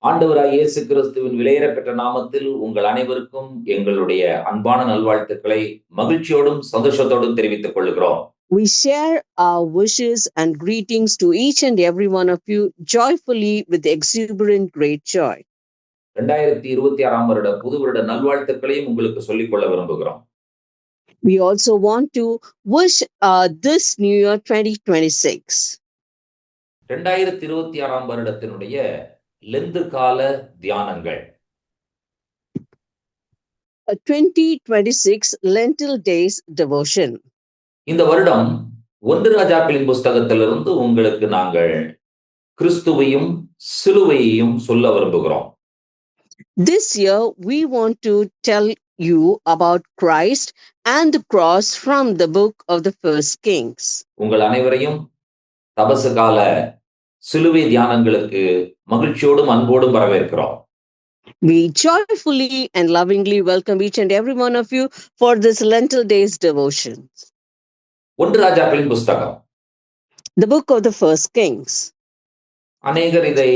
ஆண்டவராய் இயேசு கிறிஸ்துவின் விலையேறப்பெற்ற நாமத்தில் உங்கள் அனைவருக்கும் எங்களுடைய அன்பான நல்வாழ்த்துக்களை மகிழ்ச்சியோடும் சந்தோஷத்தோடும் தெரிவித்துக் கொள்கிறோம். We share our wishes and greetings to each and every one of you joyfully with exuberant great joy. 2026 வருட புது வருட நல்வாழ்த்துக்களையும் உங்களுக்கு சொல்லிக்கொள்ள விரும்புகிறோம். We also want to wish this new year 2026. 2026 வருடத்தினுடைய லெந்து கால தியானங்கள். 2026 Lentil Days Devotion. இந்த வருடம் 1 ராஜாக்களின் புஸ்தகத்திலிருந்து உங்களுக்கு நாங்கள் கிறிஸ்துவையும் சிலுவையையும் சொல்ல விரும்புகிறோம். This year we want to tell you about Christ and the cross from the book of the First Kings. உங்கள் அனைவரையும் தபசு கால சிலுவை தியானங்களுக்கு மகிழ்ச்சியோடும் அன்போடும் வரவேற்கிறோம். We joyfully and lovingly welcome each and every one of you for this Lentil Days devotion. 1 ராஜாக்களின் புஸ்தகம். The book of the First Kings. அநேகர் இதை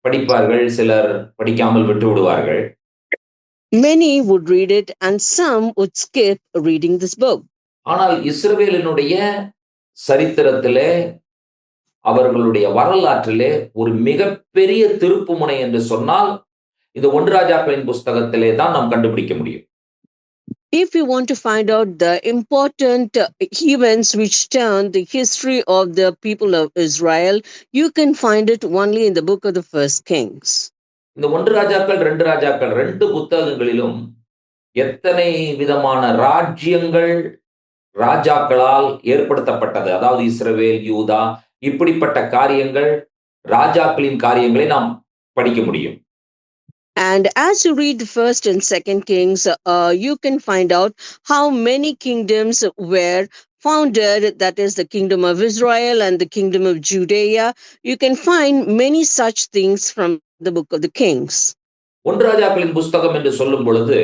படிப்பார்கள், சிலர் படிக்காமல் விட்டு விடுவார்கள். Many would read it and some would skip reading this book. ஆனால் இஸ்ரவேலினுடைய சரித்திரத்திலே, அவர்களுடைய வரலாற்றிலே ஒரு மிகப்பெரிய திருப்புமுனை என்று சொன்னால் இந்த 1 ராஜாக்களின் புஸ்தகத்திலே தான் நாம் கண்டுபிடிக்க முடியும். If you want to find out the important events which turn the history of the people of Israel, you can find it only in the book of the First Kings. இந்த 1 ராஜாக்கள் 2 ராஜாக்கள் 2 புத்தகங்களிலும் எத்தனை விதமான ராஜ்யங்கள் ராஜாக்களால் ஏற்படுத்தப்பட்டது, அதாவது இஸ்ரவேல், யூதா, இப்படிப்பட்ட காரியங்கள், ராஜாக்களின் காரியங்களை நாம் படிக்க முடியும். And as you read the first and second Kings, you can find out how many kingdoms were founded, that is the kingdom of Israel and the kingdom of Judea. You can find many such things from the book of the Kings. 1 ராஜாக்களின் புஸ்தகம் என்று சொல்லும் பொழுது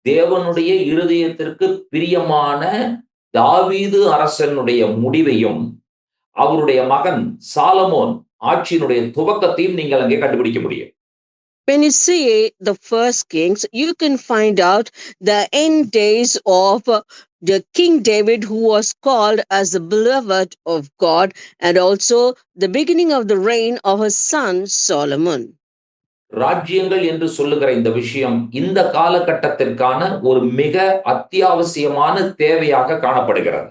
தேவனுடைய இருதயத்திற்கு பிரியமான தாவீது அரசனுடைய முடிவையும் அவருடைய மகன் சாலமோன் ஆட்சியினுடைய துவக்கத்தையும் நீங்கள் அங்கே கண்டுபிடிக்க முடியும். When you see the First Kings, you can find out the end days of the King David, who was called as the beloved of God, and also the beginning of the reign of his son Solomon. ராஜ்யங்கள் என்று சொல்லுகிற இந்த விஷயம் இந்த காலகட்டத்திற்கான ஒரு மிக அத்தியாவசியமான தேவையாக காணப்படுகிறது.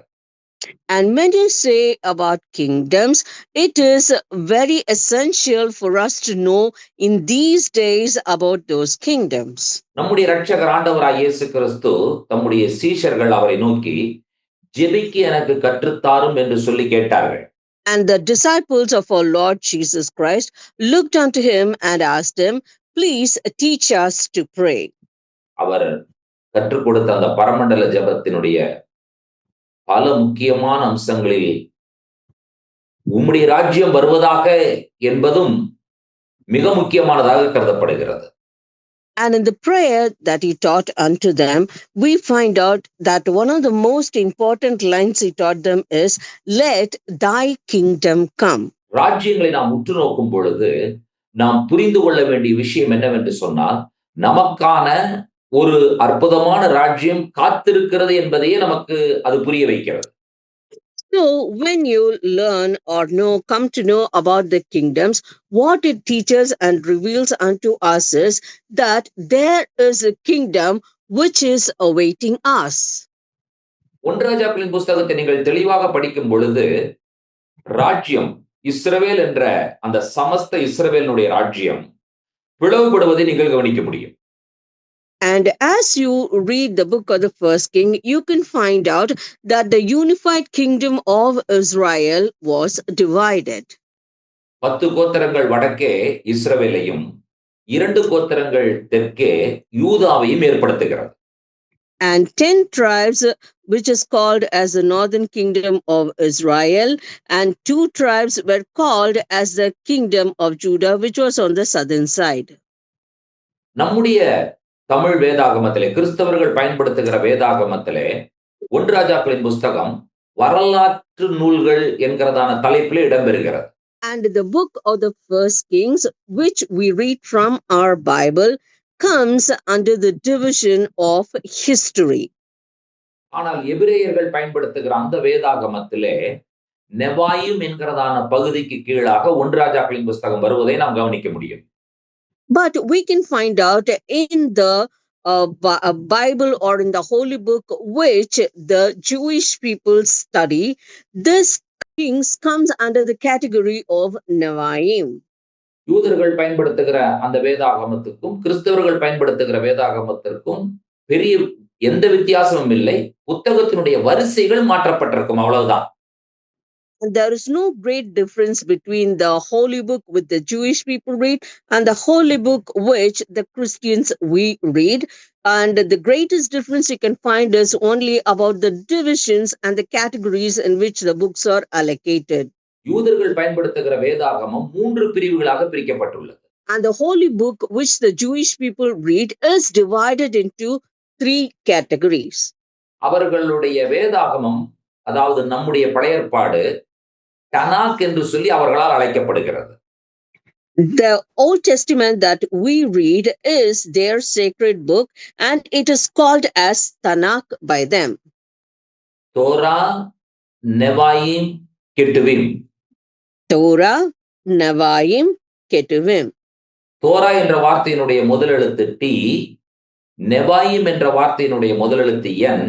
And when you say about kingdoms, it is very essential for us to know in these days about those kingdoms. நம்முடைய இரட்சகர் ஆண்டவராய் இயேசு கிறிஸ்து தம்முடைய சீஷர்கள் அவரை நோக்கி ஜெபிக்க எனக்கு கற்றுத்தாரும் என்று சொல்லி கேட்டார்கள். And the disciples of our Lord Jesus Christ looked unto him and asked him, please teach us to pray. அவர் கற்றுக் கொடுத்த அந்த பரமண்டல ஜெபத்தினுடைய பல முக்கியமான அம்சங்களில் உம்முடைய ராஜ்யம் வருவதாக என்பதும் மிக முக்கியமானதாக கருதப்படுகிறது. And in the prayer that he taught unto them, we find out that one of the most important lines he taught them is, let thy kingdom come. ராஜ்யங்களை நாம் உற்று நோக்கும் பொழுது நாம் புரிந்து கொள்ள வேண்டிய விஷயம் என்னவென்று சொன்னால், நமக்கான ஒரு அற்புதமான ராஜ்யம் காத்திருக்கிறது என்பதையே நமக்கு அது புரிய வைக்கிறது. So when you learn or come to know about the kingdoms, what it teaches and reveals unto us is that there is a kingdom which is awaiting us. 1 ராஜாக்களின் புஸ்தகத்தை நீங்கள் தெளிவாக படிக்கும் பொழுது ராஜ்யம் இஸ்ரவேல் என்ற அந்த சமஸ்த இஸ்ரவேலினுடைய ராஜ்யம் பிளவுபடுவதை நீங்கள் கவனிக்க முடியும். And as you read the book of the First King, you can find out that the unified kingdom of Israel was divided. 10 கோத்திரங்கள் வடக்கே இஸ்ரவேலையும் 2 கோத்திரங்கள் தெற்கே யூதாவையும் ஏற்படுத்துகிறது. And 10 tribes, which is called as the northern kingdom of Israel, and 2 tribes were called as the kingdom of Judah, which was on the southern side. நம்முடைய தமிழ் வேதாகமத்திலே, கிறிஸ்தவர்கள் பயன்படுத்துகிற வேதாகமத்திலே 1 ராஜாக்களின் புஸ்தகம் வரலாற்று நூல்கள் என்கிறதான தலைப்பிலே இடம்பெறுகிறது. And the book of the First Kings, which we read from our Bible, comes under the division of history. ஆனால் எபிரேயர்கள் பயன்படுத்துகிற அந்த வேதாகமத்திலே நெவாயும் என்கிறதான பகுதிக்கு கீழாக ஒன்று ராஜாக்களின் புஸ்தகம் வருவதை நாம் கவனிக்க முடியும். But we can find out in the Bible or in the Holy Book, which the Jewish people study, this Kings comes under the category of Nevaim. யூதர்கள் பயன்படுத்துகிற அந்த வேதாகமத்துக்கும் கிறிஸ்தவர்கள் பயன்படுத்துகிற வேதாகமத்திற்கும் பெரிய எந்த வித்தியாசமும் இல்லை. புத்தகத்தினுடைய வரிசைகள் மாற்றப்பட்டிருக்கும், அவ்வளவுதான். And there is no great difference between the Holy Book which the Jewish people read and the Holy Book which the Christians we read. And the greatest difference you can find is only about the divisions and the categories in which the books are allocated. யூதர்கள் பயன்படுத்துகிற வேதாகமம் 3 பிரிவுகளாக பிரிக்கப்பட்டுள்ளது. And the Holy Book which the Jewish people read is divided into 3 categories. அவர்களுடைய வேதாகமம், அதாவது நம்முடைய பழைய ஏற்பாடு, டனாக் என்று சொல்லி அவர்களால் அழைக்கப்படுகிறது. The Old Testament that we read is their sacred book and it is called as Tanakh by them. Torah, Nevi'im, Ketuvim. Torah, Nevaim, Ketuvim. Torah என்ற வார்த்தையினுடைய முதல் எழுத்து டி, நெவாயிம் என்ற வார்த்தையினுடைய முதல் எழுத்து என்,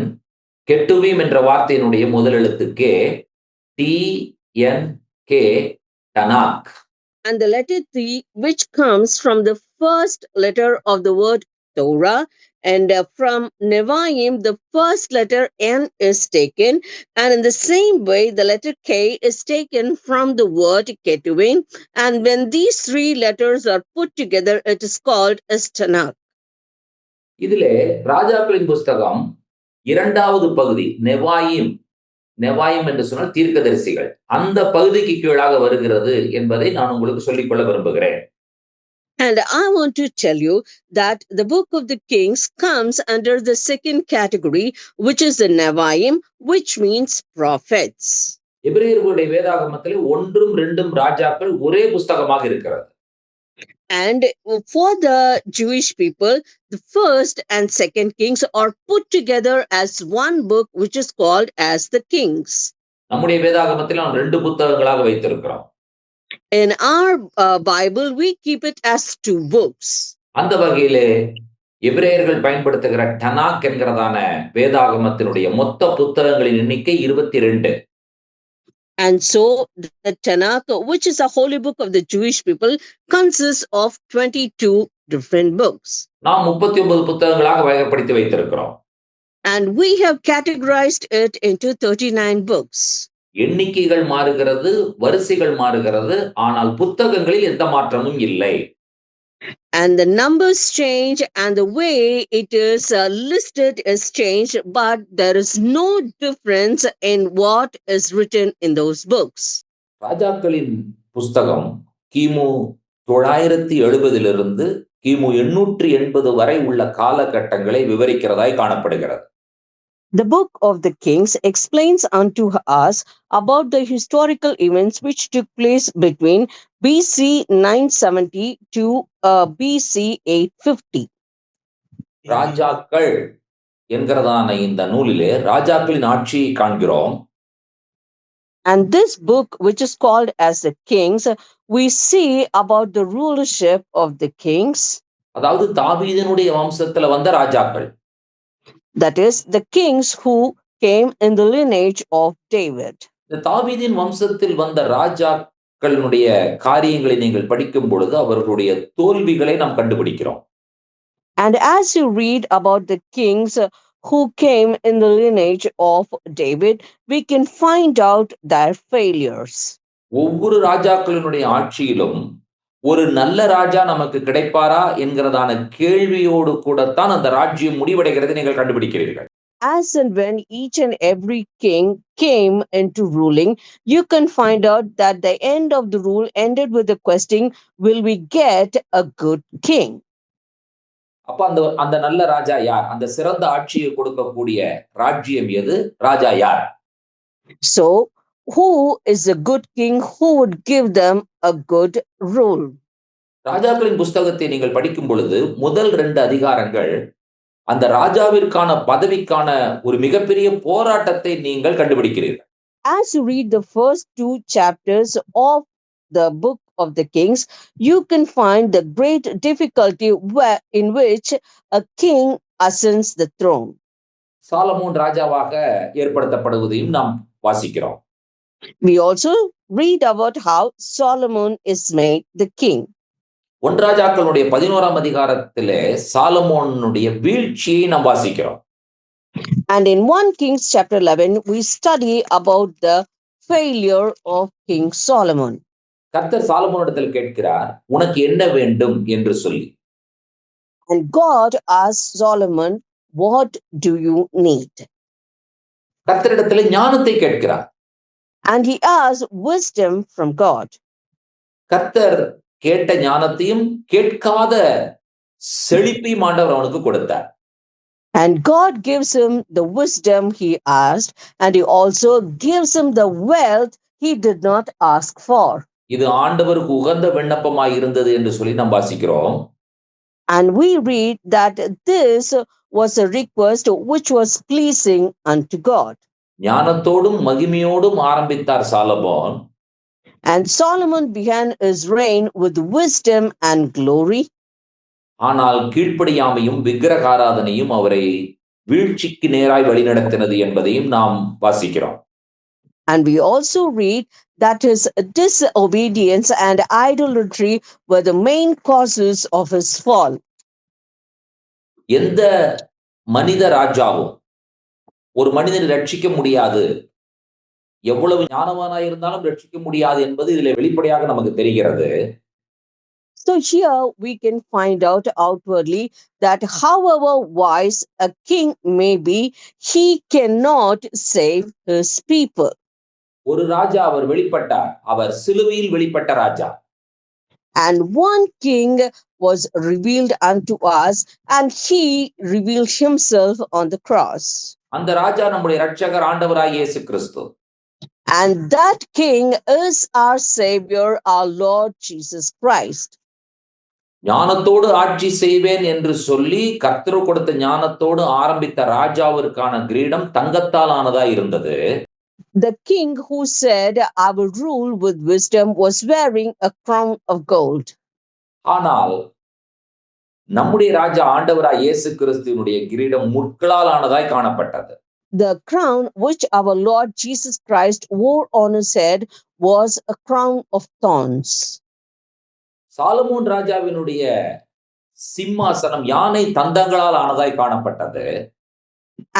கெட்டுவீம் என்ற வார்த்தையினுடைய முதல் எழுத்து K, T N K, Tanakh. And the letter T, which comes from the first letter of the word Torah, and from Nevaim, the first letter N is taken, and in the same way, the letter K is taken from the word Ketuvim, and when these 3 letters are put together, it is called as Tanakh. இதிலே ராஜாக்களின் புஸ்தகம் 2வது பகுதி நெவாயிம். நெவாயிம் என்று சொன்னால் தீர்க்கதரிசிகள், அந்த பகுதிக்கு கீழாக வருகிறது என்பதை நான் உங்களுக்கு சொல்லிக்கொள்ள விரும்புகிறேன். And I want to tell you that the book of the Kings comes under the second category, which is the Nevaim, which means prophets. எபிரேயர்களுடைய வேதாகமத்திலே 1ம் 2ம் ராஜாக்கள் ஒரே புஸ்தகமாக இருக்கிறது. And for the Jewish people, the first and second Kings are put together as one book, which is called as the Kings. நம்முடைய வேதாகமத்தில் நாம் 2 புத்தகங்களாக வைத்திருக்கிறோம். In our Bible, we keep it as 2 books. அந்த வகையிலே எபிரேயர்கள் பயன்படுத்துகிற டனாக் என்கிறதான வேதாகமத்தினுடைய மொத்த புத்தகங்களின் எண்ணிக்கை 22. And so the Tanakh, which is a holy book of the Jewish people, consists of 22 different books. நாம் 39 புத்தகங்களாக வகைப்படுத்தி வைத்திருக்கிறோம். And we have categorized it into 39 books. எண்ணிக்கைகள் மாறுகிறது, வரிசைகள் மாறுகிறது, ஆனால் புத்தகங்களில் எந்த மாற்றமும் இல்லை. And the numbers change and the way it is listed is changed, but there is no difference in what is written in those books. ராஜாக்களின் புஸ்தகம் கிமு 970 கிமு 880 வரை உள்ள காலகட்டங்களை விவரிக்கிறதாய் காணப்படுகிறது. The book of the Kings explains unto us about the historical events which took place between BC 970 to BC 850. ராஜாக்கள் என்கிறதான இந்த நூலிலே ராஜாக்களின் ஆட்சியை காண்கிறோம். And this book, which is called as the Kings, we see about the rulership of the kings. அதாவது தாவீதினுடைய வம்சத்துல வந்த ராஜாக்கள். That is, the kings who came in the lineage of David. இந்த தாவீதின் வம்சத்தில் வந்த ராஜாக்களினுடைய காரியங்களை நீங்கள் படிக்கும் பொழுது அவர்களுடைய தோல்விகளை நாம் கண்டுபிடிக்கிறோம். And as you read about the kings who came in the lineage of David, we can find out their failures. ஒவ்வொரு ராஜாக்களினுடைய ஆட்சியிலும் ஒரு நல்ல ராஜா நமக்கு கிடைப்பாரா என்கிறதான கேள்வியோடு கூடத்தான் அந்த ராஜ்யம் முடிவடைகிறதை நீங்கள் கண்டுபிடிக்கிறீர்கள். As and when each and every king came into ruling, you can find out that the end of the rule ended with the question, will we get a good king? அப்ப அந்த நல்ல ராஜா யார்? அந்த சிறந்த ஆட்சியை கொடுக்கக்கூடிய ராஜ்யம் எது? ராஜா யார்? So, who is a good king who would give them a good rule. ராஜாக்களின் புஸ்தகத்தை நீங்கள் படிக்கும் பொழுது முதல் 2 அதிகாரங்கள் அந்த ராஜாவிற்கான பதவிக்கான ஒரு மிகப்பெரிய போராட்டத்தை நீங்கள் கண்டுபிடிக்கிறீர்கள். As you read the first 2 chapters of the book of the Kings, you can find the great difficulty in which a king ascends the throne. Solomon ராஜாவாக ஏற்படுத்தப்படுவதையும் நாம் வாசிக்கிறோம். We also read about how Solomon is made the king. 1 ராஜாக்களுடைய 11ஆம் அதிகாரத்திலே சாலமோனுடைய வீழ்ச்சியை நாம் வாசிக்கிறோம். And in 1 Kings chapter 11, we study about the failure of King Solomon. கர்த்தர் சாலமோனிடத்தில் கேட்கிறார், உனக்கு என்ன வேண்டும் என்று சொல்லி. And God asked Solomon, what do you need? கர்த்தரிடத்தில் ஞானத்தை கேட்கிறார். And he asked wisdom from God. கர்த்தர் கேட்ட ஞானத்தையும் கேட்காத செழிப்பையும் ஆண்டவர் அவனுக்கு கொடுத்தார். And God gives him the wisdom he asked, and he also gives him the wealth he did not ask for. இது ஆண்டவருக்கு உகந்த விண்ணப்பமாய் இருந்தது என்று சொல்லி நாம் வாசிக்கிறோம். And we read that this was a request which was pleasing unto God. ஞானத்தோடும் மகிமையோடும் ஆரம்பித்தார் Solomon. And Solomon began his reign with wisdom and glory. ஆனால் கீழ்ப்படியாமையும் விக்கிரகாராதனையும் அவரை வீழ்ச்சிக்கு நேராய் வழிநடத்தினது என்பதையும் நாம் வாசிக்கிறோம். And we also read that his disobedience and idolatry were the main causes of his fall. எந்த மனித ராஜாவும் ஒரு மனிதனை ரட்சிக்க முடியாது, எவ்வளவு ஞானவானாய் இருந்தாலும் ரட்சிக்க முடியாது என்பது இதில் வெளிப்படையாக நமக்கு தெரிகிறது. So here we can find out outwardly that however wise a king may be, he cannot save his people. ஒரு ராஜா அவர் வெளிப்பட்டார், அவர் சிலுவையில் வெளிப்பட்ட ராஜா. And one king was revealed unto us, and he revealed himself on the cross. அந்த ராஜா நம்முடைய இரட்சகர் ஆண்டவராகிய இயேசு கிறிஸ்து. And that king is our savior, our Lord Jesus Christ. ஞானத்தோடு ஆட்சி செய்வேன் என்று சொல்லி கர்த்தர் கொடுத்த ஞானத்தோடு ஆரம்பித்த ராஜாவிற்கான கிரீடம் தங்கத்தால் ஆனதா இருந்தது. The king who said, I will rule with wisdom, was wearing a crown of gold. ஆனால் நம்முடைய ராஜா ஆண்டவராய் இயேசு கிறிஸ்துவினுடைய கிரீடம் முட்களால் ஆனதாய் காணப்பட்டது. The crown which our Lord Jesus Christ wore on his head was a crown of thorns. Solomon ராஜாவினுடைய சிம்மாசனம் யானை தந்தங்களால் ஆனதாய் காணப்பட்டது.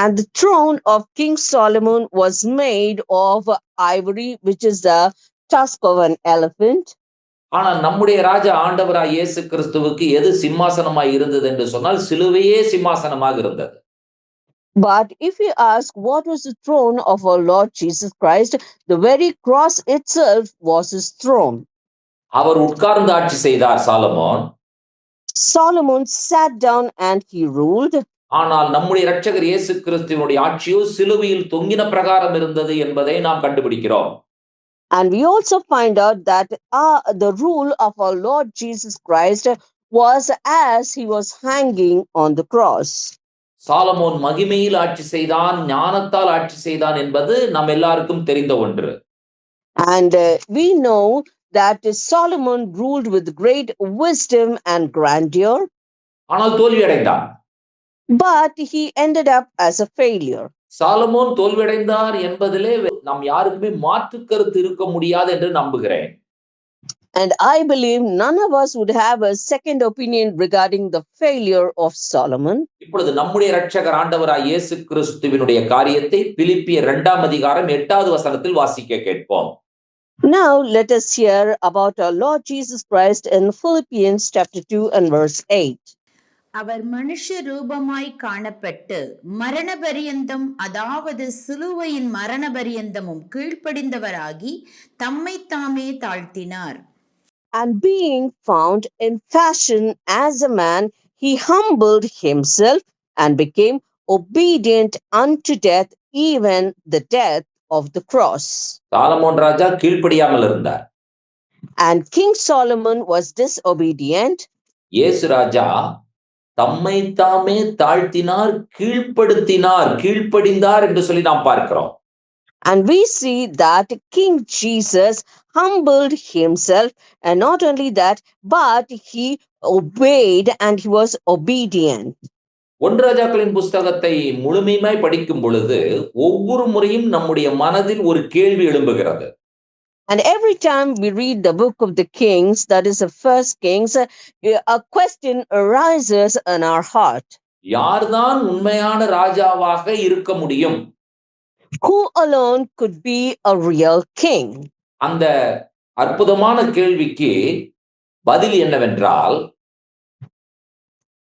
And the throne of King Solomon was made of ivory, which is the tusk of an elephant. ஆனால் நம்முடைய ராஜா ஆண்டவராய் இயேசு கிறிஸ்துவுக்கு எது சிம்மாசனமாய் இருந்தது என்று சொன்னால் சிலுவையே சிம்மாசனமாக இருந்தது. But if you ask what was the throne of our Lord Jesus Christ, the very cross itself was his throne. அவர் உட்கார்ந்து ஆட்சி செய்தார் Solomon. Solomon sat down and he ruled. ஆனால் நம்முடைய இரட்சகர் இயேசு கிறிஸ்துவினுடைய ஆட்சியோ சிலுவையில் தொங்கின பிரகாரம் இருந்தது என்பதை நாம் கண்டுபிடிக்கிறோம். And we also find out that the rule of our Lord Jesus Christ was as he was hanging on the cross. Solomon மகிமையில் ஆட்சி செய்தான், ஞானத்தால் ஆட்சி செய்தான் என்பது நம் எல்லாருக்கும் தெரிந்த ஒன்று. And we know that Solomon ruled with great wisdom and grandeur. ஆனால் தோல்வியடைந்தான். But he ended up as a failure. Solomon தோல்வியடைந்தார் என்பதிலே நாம் யாருக்குமே மாற்று கருத்து இருக்க முடியாது என்று நம்புகிறேன். And I believe none of us would have a second opinion regarding the failure of Solomon. இப்பொழுது நம்முடைய இரட்சகர் ஆண்டவராய் இயேசு கிறிஸ்துவினுடைய காரியத்தை பிலிப்பியர் 2ஆம் அதிகாரம் 8வது வசனத்தில் வாசிக்க கேட்போம். Now let us hear about our Lord Jesus Christ in Philippians chapter 2 and verse 8. அவர் மனுஷ ரூபமாய் காணப்பட்டு மரண பரியந்தம், அதாவது சிலுவையின் மரண பரியந்தமும் கீழ்ப்படிந்தவராகி தம்மை தாமே தாழ்த்தினார். And being found in fashion as a man, he humbled himself and became obedient unto death, even the death of the cross. Solomon ராஜா கீழ்ப்படியாமல் இருந்தார். And King Solomon was disobedient. இயேசு ராஜா தம்மை தாமே தாழ்த்தினார், கீழ்ப்படிந்தார் என்று சொல்லி நாம் பார்க்கிறோம். And we see that King Jesus humbled himself, and not only that, but he obeyed and he was obedient. ஒன்று ராஜாக்களின் புஸ்தகத்தை முழுமையாய் படிக்கும் பொழுது ஒவ்வொரு முறையும் நம்முடைய மனதில் ஒரு கேள்வி எழும்புகிறது. And every time we read the book of the Kings, that is the first Kings, a question arises in our heart. யார்தான் உண்மையான ராஜாவாக இருக்க முடியும்? Who alone could be a real king? அந்த அற்புதமான கேள்விக்கு பதில் என்னவென்றால்,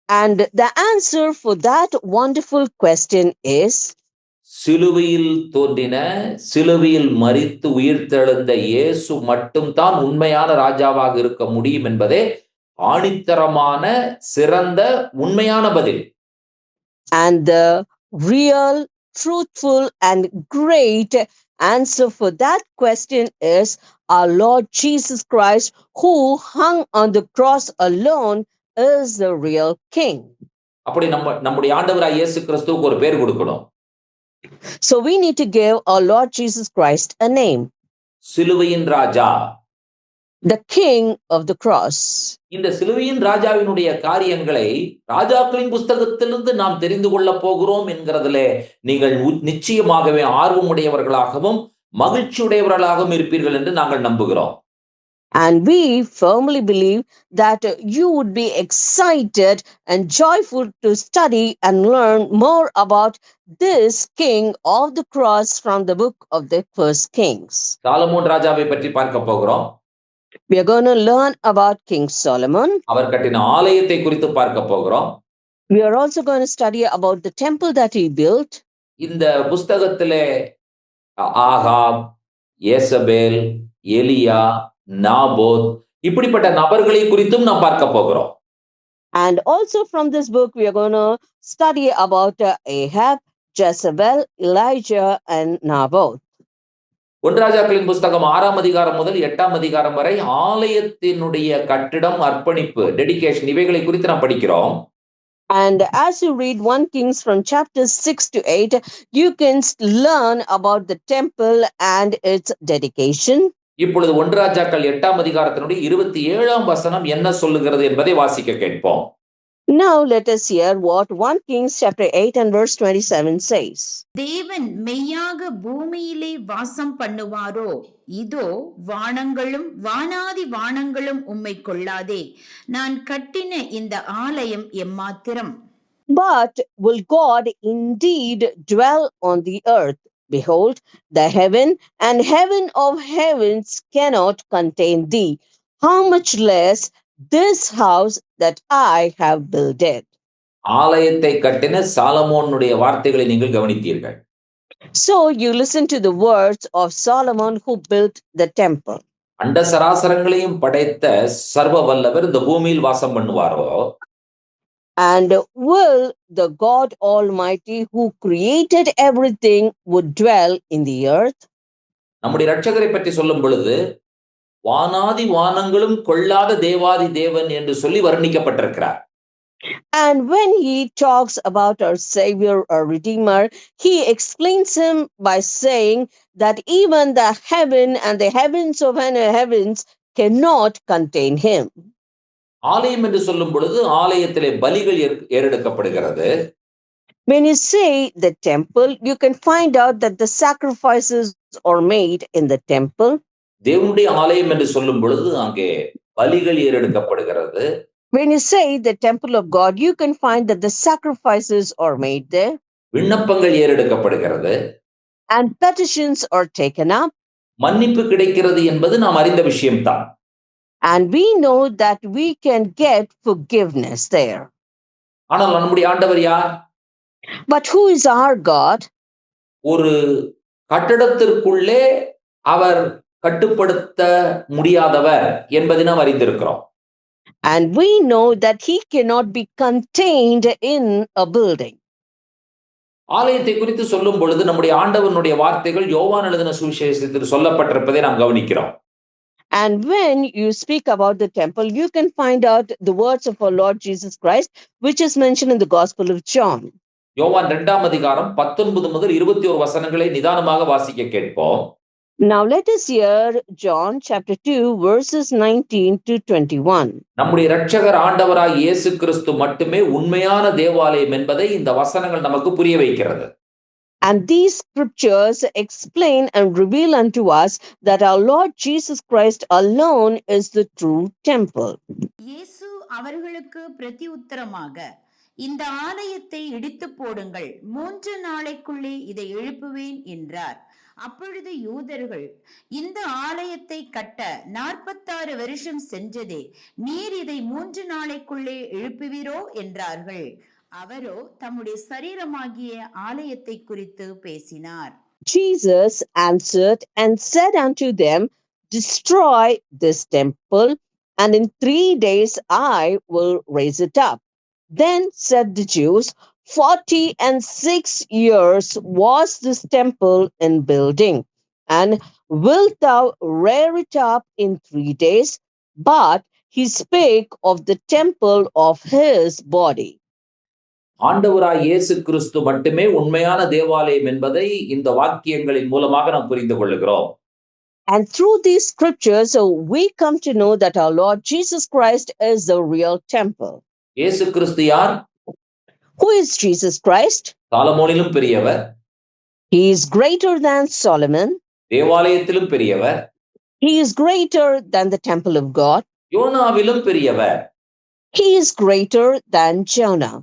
and the answer for that wonderful question is, சிலுவையில் தோன்றின, சிலுவையில் மரித்து உயிர்த்தெழுந்த இயேசு மட்டும்தான் உண்மையான ராஜாவாக இருக்க முடியும் என்பதே ஆணித்தரமான சிறந்த உண்மையான பதில். And the real, truthful and great answer for that question is our Lord Jesus Christ, who hung on the cross alone, is the real king. அப்படி நம்முடைய ஆண்டவராகிய இயேசு கிறிஸ்துவுக்கு ஒரு பேர் கொடுக்கணும். So we need to give our Lord Jesus Christ a name. சிலுவையின் ராஜா, the king of the cross. இந்த சிலுவையின் ராஜாவினுடைய காரியங்களை ராஜாக்களின் புஸ்தகத்திலிருந்து நாம் தெரிந்து கொள்ள போகிறோம் என்கிறதிலே நீங்கள் நிச்சயமாகவே ஆர்வமுடையவர்களாகவும் மகிழ்ச்சியுடையவர்களாகவும் இருப்பீர்கள் என்று நாங்கள் நம்புகிறோம். And we firmly believe that you would be excited and joyful to study and learn more about this king of the cross from the book of the first Kings. Solomon ராஜாவை பற்றி பார்க்க போகிறோம். We are going to learn about King Solomon. அவர் கட்டின ஆலயத்தை குறித்து பார்க்க போகிறோம். We are also going to study about the temple that he built. இந்த புஸ்தகத்திலே ஆகாப், யேசபேல், எலியா, நாபோத் இப்படிப்பட்ட நபர்களை குறித்தும் நாம் பார்க்க போகிறோம். And also from this book we are going to study about Ahab, Jezebel, Elijah and Naboth. ஒன்று ராஜாக்களின் புஸ்தகம் 6ஆம் அதிகாரம் முதல் 8ஆம் அதிகாரம் வரை ஆலயத்தினுடைய கட்டிடம், அர்ப்பணிப்பு, டெடிகேஷன் இவைகளை குறித்து நாம் படிக்கிறோம். And as you read 1 Kings from chapters 6 to 8, you can learn about the temple and its dedication. இப்பொழுது ஒன்று ராஜாக்கள் 8ஆம் அதிகாரத்தினுடைய 27ஆம் வசனம் என்ன சொல்லுகிறது என்பதை வாசிக்க கேட்போம். Now let us hear what 1 Kings chapter 8 and verse 27 says. தேவன் மெய்யாக பூமியிலே வாசம் பண்ணுவாரோ? இதோ வானங்களும் வானாதி வானங்களும் உம்மை கொள்ளாதே. நான் கட்டின இந்த ஆலயம் எம்மாத்திரம். But will God indeed dwell on the earth? Behold, the heaven and heaven of heavens cannot contain thee. How much less this house that I have builded. ஆலயத்தை கட்டின சாலமோனுடைய வார்த்தைகளை நீங்கள் கவனித்தீர்கள். So you listen to the words of Solomon who built the temple. அண்ட சராசரங்களையும் படைத்த சர்வ வல்லவர் இந்த பூமியில் வாசம் பண்ணுவாரோ? And will the God Almighty who created everything would dwell in the earth? நம்முடைய இரட்சகரை பற்றி சொல்லும் பொழுது வானாதி வானங்களும் கொள்ளாத தேவாதி தேவன் என்று சொல்லி வர்ணிக்கப்பட்டிருக்கிறார். And when he talks about our Savior or Redeemer, he explains him by saying that even the heaven and the heavens of heavens cannot contain him. ஆலயம் என்று சொல்லும் பொழுது ஆலயத்திலே பலிகள் ஏறெடுக்கப்படுகிறது. When you say the temple, you can find out that the sacrifices are made in the temple. தேவனுடைய ஆலயம் என்று சொல்லும் பொழுது அங்கே பலிகள் ஏறெடுக்கப்படுகிறது. When you say the temple of God, you can find that the sacrifices are made there. விண்ணப்பங்கள் ஏறெடுக்கப்படுகிறது. And petitions are taken up. மன்னிப்பு கிடைக்கிறது என்பது நாம் அறிந்த விஷயம்தான். And we know that we can get forgiveness there. ஆனால் நம்முடைய ஆண்டவர் யார்? But who is our God? ஒரு கட்டடத்திற்குள்ளே அவர் கட்டுப்படுத்த முடியாதவர் என்பதை நாம் அறிந்திருக்கிறோம். And we know that he cannot be contained in a building. ஆலயத்தை குறித்து சொல்லும் பொழுது நம்முடைய ஆண்டவனுடைய வார்த்தைகள் யோவான் எழுதின சுவிசேஷத்தில் சொல்லப்பட்டிருப்பதை நாம் கவனிக்கிறோம். And when you speak about the temple, you can find out the words of our Lord Jesus Christ, which is mentioned in the Gospel of John. யோவான் 2ஆம் அதிகாரம் 19 முதல் 21 வசனங்களை நிதானமாக வாசிக்க கேட்போம். Now let us hear John chapter 2 verses 19 to 21. நம்முடைய இரட்சகர் ஆண்டவராய் இயேசு கிறிஸ்து மட்டுமே உண்மையான தேவாலயம் என்பதை இந்த வசனங்கள் நமக்கு புரிய வைக்கிறது. And these scriptures explain and reveal unto us that our Lord Jesus Christ alone is the true temple. இயேசு அவர்களுக்கு பிரதி உத்தரமாக, இந்த ஆலயத்தை இடித்து போடுங்கள், 3 நாளைக்குள்ளே இதை எழுப்புவேன் என்றார். அப்பொழுது யூதர்கள், இந்த ஆலயத்தை கட்ட 46 வருஷம் சென்றதே, நீர் இதை 3 நாளைக்குள்ளே எழுப்புவீரோ என்றார்கள். அவரோ தம்முடைய சரீரமாகிய ஆலயத்தை குறித்து பேசினார். Jesus answered and said unto them, destroy this temple, and in 3 days I will raise it up. Then said the Jews, 46 years was this temple in building, and wilt thou rear it up in 3 days? But he spake of the temple of his body. ஆண்டவராய் இயேசு கிறிஸ்து மட்டுமே உண்மையான தேவாலயம் என்பதை இந்த வாக்கியங்களின் மூலமாக நாம் புரிந்து கொள்கிறோம். And through these scriptures, we come to know that our Lord Jesus Christ is the real temple. இயேசு கிறிஸ்து யார்? Who is Jesus Christ? சாலமோனிலும் பெரியவர். He is greater than Solomon. தேவாலயத்திலும் பெரியவர். He is greater than the temple of God. யோனாவிலும் பெரியவர். He is greater than Jonah.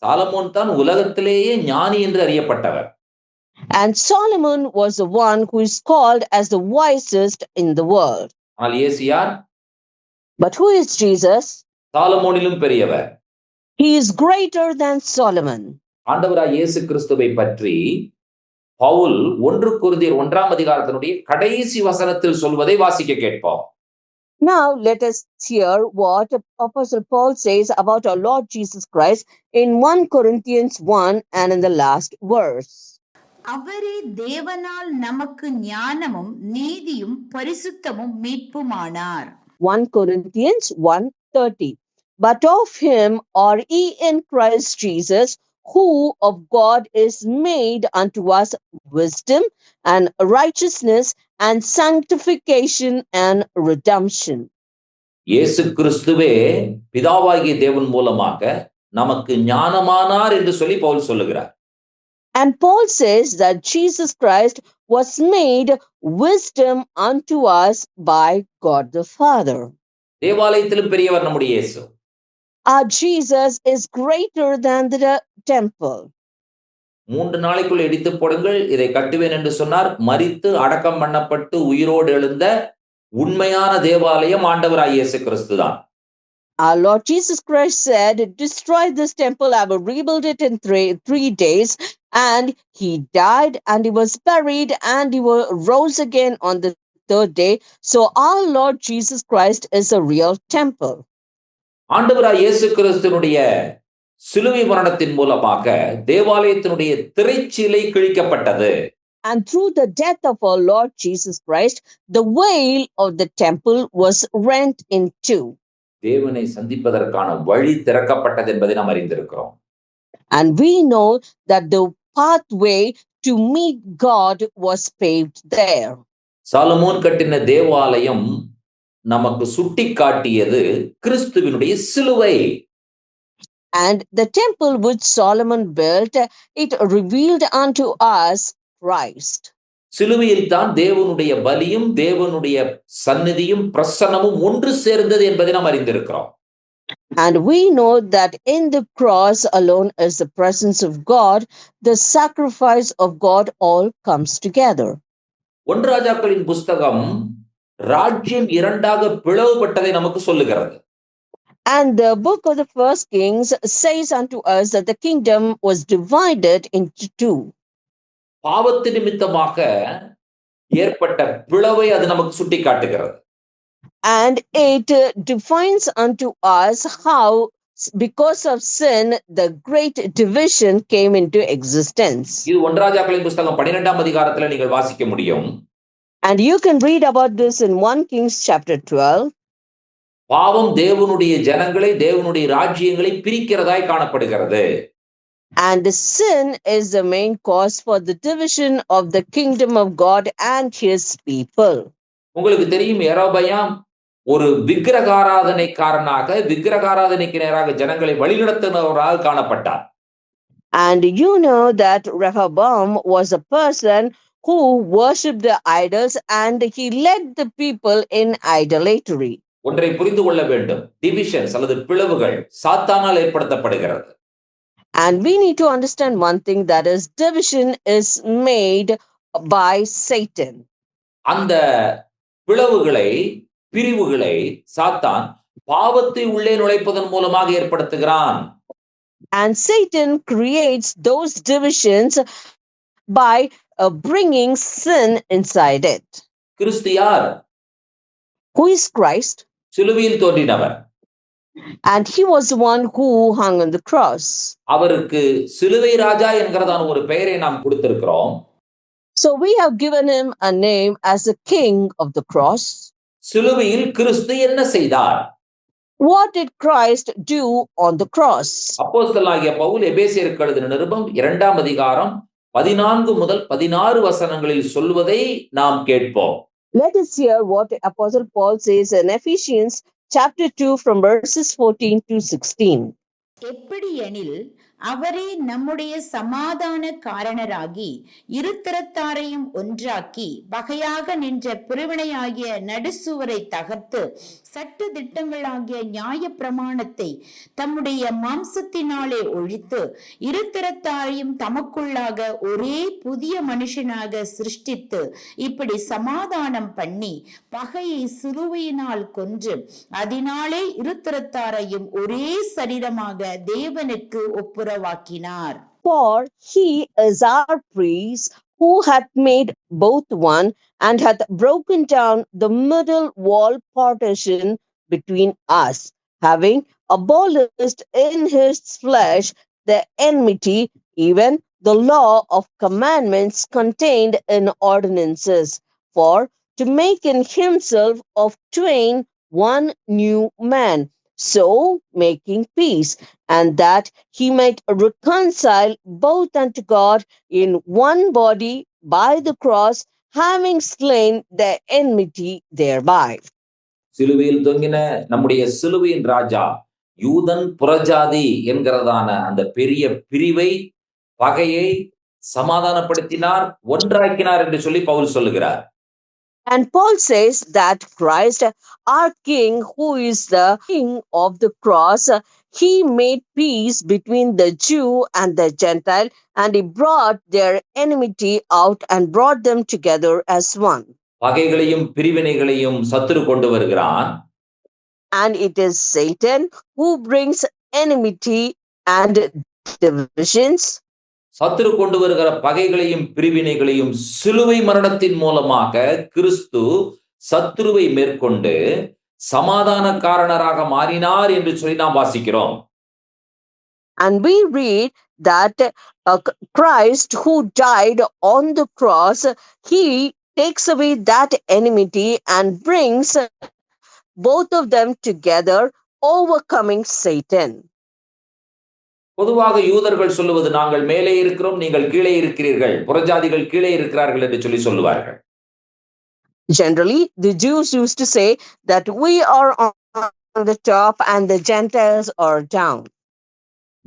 Solomon தான் உலகத்திலேயே ஞானி என்று அறியப்பட்டவர். And Solomon was the one who is called as the wisest in the world. ஆனால் இயேசு யார்? But who is Jesus? சாலமோனிலும் பெரியவர். He is greater than Solomon. ஆண்டவராய் இயேசு கிறிஸ்துவை பற்றி பவுல் 1 கொரிந்தியர் 1ஆம் அதிகாரத்தினுடைய கடைசி வசனத்தில் சொல்வதை வாசிக்க கேட்போம். Now let us hear what Apostle Paul says about our Lord Jesus Christ in 1 Corinthians 1 and in the last verse. அவரே தேவனால் நமக்கு ஞானமும் நீதியும் பரிசுத்தமும் மீட்புமானார். 1 Corinthians 1:30. But of him are ye in Christ Jesus, who of God is made unto us wisdom and righteousness and sanctification and redemption. இயேசு கிறிஸ்துவே பிதாவாகிய தேவன் மூலமாக நமக்கு ஞானமானார் என்று சொல்லி பவுல் சொல்லுகிறார். And Paul says that Jesus Christ was made wisdom unto us by God the Father. தேவாலயத்திலும் பெரியவர் நம்முடைய இயேசு. Our Jesus is greater than the temple. 3 நாளைக்குள் இடித்து போடுங்கள், இதை கட்டுவேன் என்று சொன்னார். மரித்து அடக்கம் பண்ணப்பட்டு உயிரோடு எழுந்த உண்மையான தேவாலயம் ஆண்டவராய் இயேசு கிறிஸ்து தான். Our Lord Jesus Christ said, destroy this temple, I will rebuild it in 3 days. And he died and he was buried and he rose again on the 3rd day. So our Lord Jesus Christ is a real temple. ஆண்டவராய் இயேசு கிறிஸ்துவினுடைய சிலுவை மரணத்தின் மூலமாக தேவாலயத்தினுடைய திரைச்சீலை கிழிக்கப்பட்டது. And through the death of our Lord Jesus Christ, the veil of the temple was rent in two. தேவனை சந்திப்பதற்கான வழி திறக்கப்பட்டது என்பதை நாம் அறிந்திருக்கிறோம். And we know that the pathway to meet God was paved there. Solomon கட்டின தேவாலயம் நமக்கு சுட்டிக்காட்டியது கிறிஸ்துவினுடைய சிலுவை. And the temple which Solomon built, it revealed unto us Christ. சிலுவையில் தான் தேவனுடைய பலியும் தேவனுடைய சந்நிதியும் பிரசன்னமும் ஒன்று சேர்ந்தது என்பதை நாம் அறிந்திருக்கிறோம். And we know that in the cross alone is the presence of God, the sacrifice of God all comes together. 1 ராஜாக்களின் புஸ்தகம் ராஜ்யம் இரண்டாக பிளவுபட்டதை நமக்கு சொல்லுகிறது. And the book of the First Kings says unto us that the kingdom was divided into two. பாவத்து நிமித்தமாக ஏற்பட்ட பிளவை அது நமக்கு சுட்டிக்காட்டுகிறது. And it defines unto us how because of sin, the great division came into existence. இது ஒன்றாஜாக்களின் புஸ்தகம் 12ஆம் அதிகாரத்துல நீங்கள் வாசிக்க முடியும். And you can read about this in 1 Kings chapter 12. பாவம் தேவனுடைய ஜனங்களை, தேவனுடைய ராஜ்யங்களை பிரிக்கிறதாய் காணப்படுகிறது. And sin is the main cause for the division of the kingdom of God and his people. உங்களுக்கு தெரியும், யெரொபெயாம் ஒரு விக்கிரகாராதனைக்காரனாக, விக்கிரகாராதனைக்கு நேராக ஜனங்களை வழிநடத்துகிறவராக காணப்பட்டார். And you know that Rehoboam was a person who worshipped the idols and he led the people in idolatry. ஒன்றை புரிந்து கொள்ள வேண்டும், டிவிஷன்ஸ் அல்லது பிளவுகள் சாத்தானால் ஏற்படுத்தப்படுகிறது. And we need to understand one thing, that is, division is made by Satan. அந்த பிளவுகளை, பிரிவுகளை சாத்தான் பாவத்தை உள்ளே நுழைப்பதன் மூலமாக ஏற்படுத்துகிறான். And Satan creates those divisions by bringing sin inside it. கிறிஸ்து யார்? Who is Christ? சிலுவையில் தோன்றினவர். And he was the one who hung on the cross. அவருக்கு சிலுவை ராஜா என்கிறதான ஒரு பெயரை நாம் கொடுத்திருக்கிறோம். So we have given him a name as the king of the cross. சிலுவையில் கிறிஸ்து என்ன செய்தார்? What did Christ do on the cross? அப்போஸ்தலனாகிய பவுல் எபேசியருக்கு எழுதின நிருபம் 2ஆம் அதிகாரம் 14 முதல் 16 வசனங்களில் சொல்வதை நாம் கேட்போம். Let us hear what Apostle Paul says in Ephesians chapter 2 from verses 14 to 16. எப்படியெனில் அவரே நம்முடைய சமாதான காரணராகி இருதரத்தாரையும் ஒன்றாக்கி பகையாக நின்ற பிரிவினையாகிய நடுசுவரை தகர்த்து சட்ட திட்டங்களாகிய நியாய பிரமாணத்தை தம்முடைய மாம்சத்தினாலே ஒழித்து இருதரத்தாரையும் தமக்குள்ளாக ஒரே புதிய மனுஷனாக சிருஷ்டித்து இப்படி சமாதானம் பண்ணி பகையை சிலுவையினால் கொன்று அதனாலே இருதரத்தாரையும் ஒரே சரீரமாக தேவனுக்கு ஒப்புரவாக்கினார். For he is our priest, who hath made both one, and hath broken down the middle wall partition between us, having abolished in his flesh the enmity, even the law of commandments contained in ordinances, for to make in himself of twain one new man, so making peace, and that he might reconcile both unto God in one body by the cross, having slain the enmity thereby. சிலுவையில் தொங்கின நம்முடைய சிலுவையின் ராஜா யூதன் புறஜாதி என்கிறதான அந்த பெரிய பிரிவை, பகையை சமாதானப்படுத்தினார், ஒன்றாக்கினார் என்று சொல்லி பவுல் சொல்லுகிறார். And Paul says that Christ, our King, who is the King of the cross, he made peace between the Jew and the Gentile, and he brought their enmity out and brought them together as one. பகைகளையும் பிரிவினைகளையும் சத்துரு கொண்டு வருகிறான். And it is Satan who brings enmity and divisions. சத்துரு கொண்டு வருகிற பகைகளையும் பிரிவினைகளையும் சிலுவை மரணத்தின் மூலமாக கிறிஸ்து சத்துருவை மேற்கொண்டு சமாதானக்காரனராக மாறினார் என்று சொல்லி நாம் வாசிக்கிறோம். And we read that Christ, who died on the cross, he takes away that enmity and brings both of them together, overcoming Satan. பொதுவாக யூதர்கள் சொல்லுவது, நாங்கள் மேலே இருக்கிறோம், நீங்கள் கீழே இருக்கிறீர்கள், புறஜாதிகள் கீழே இருக்கிறார்கள் என்று சொல்லி சொல்லுவார்கள். Generally, the Jews used to say that we are on the top and the Gentiles are down.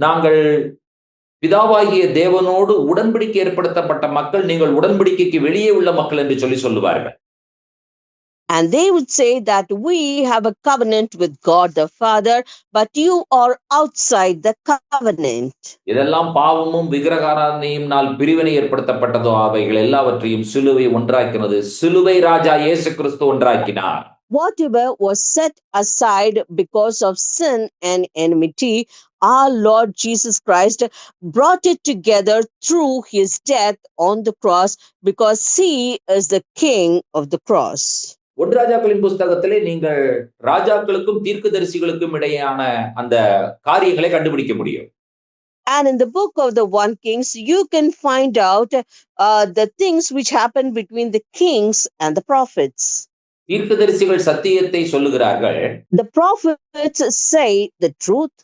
நாங்கள் பிதாவாகிய தேவனோடு உடன்படிக்கை ஏற்படுத்தப்பட்ட மக்கள், நீங்கள் உடன்படிக்கைக்கு வெளியே உள்ள மக்கள் என்று சொல்லி சொல்லுவார்கள். And they would say that we have a covenant with God the Father, but you are outside the covenant. இதெல்லாம் பாவமும் விக்கிரகாராதனையும் நாள் பிரிவினை ஏற்படுத்தப்பட்டதோ அவைகள் எல்லாவற்றையும் சிலுவை ஒன்றாக்கினது. சிலுவை ராஜா இயேசு கிறிஸ்து ஒன்றாக்கினார். Whatever was set aside because of sin and enmity, our Lord Jesus Christ brought it together through his death on the cross, because he is the King of the cross. ஒன்று ராஜாக்களின் புஸ்தகத்திலே நீங்கள் ராஜாக்களுக்கும் தீர்க்கதரிசிகளுக்கும் இடையான அந்த காரியங்களை கண்டுபிடிக்க முடியும். And in the book of the 1 Kings, you can find out the things which happened between the kings and the prophets. தீர்க்கதரிசிகள் சத்தியத்தை சொல்லுகிறார்கள், The prophets say the truth,